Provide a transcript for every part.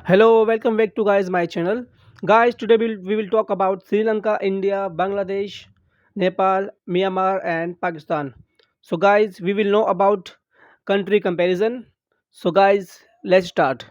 Hello, welcome back to guys my channel. Guys, today we will talk about Sri Lanka, India, Bangladesh, Nepal, Myanmar and Pakistan. So guys, we will know about country comparison. So guys, let's start.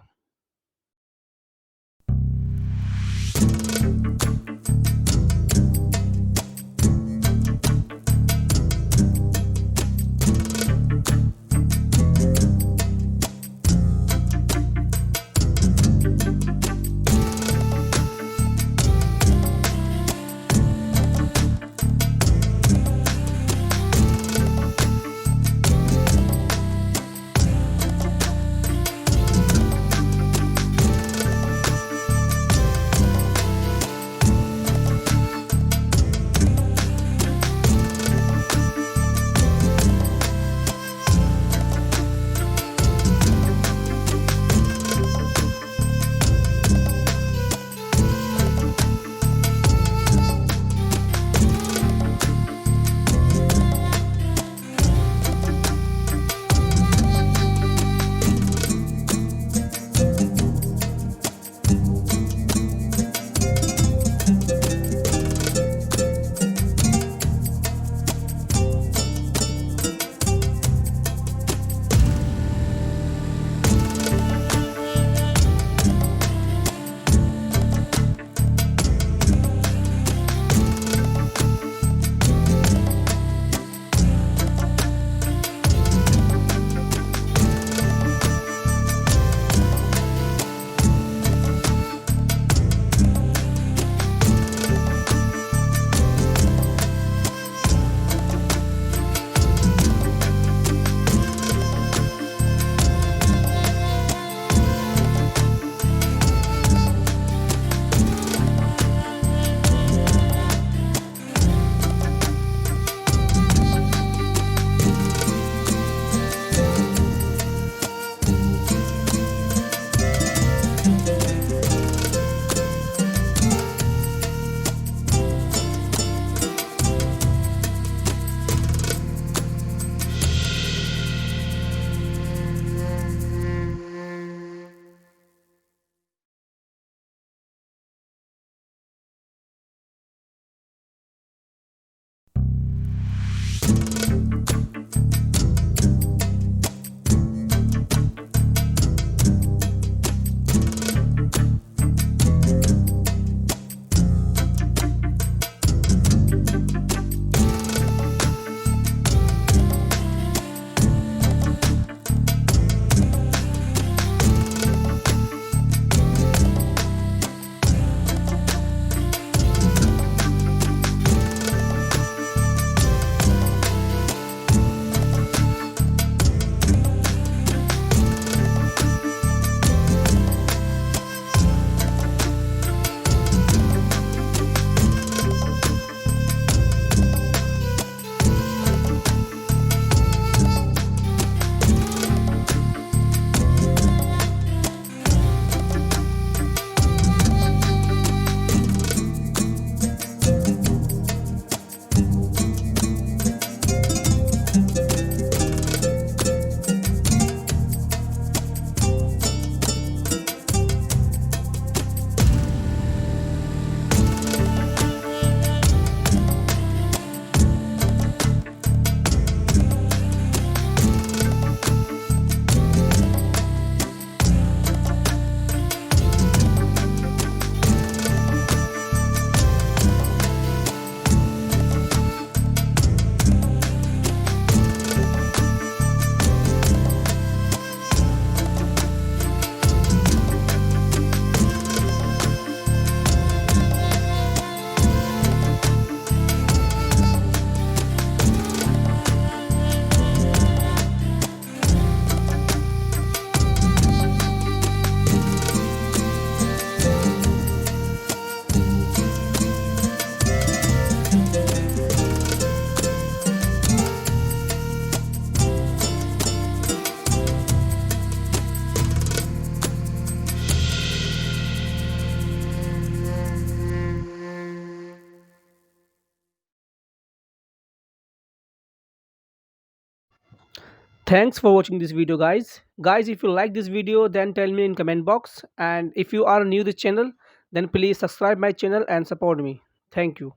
Thanks for watching this video, guys. If you like this video, then tell me in comment box, and if you are new to this channel, then please subscribe my channel and support me. Thank you.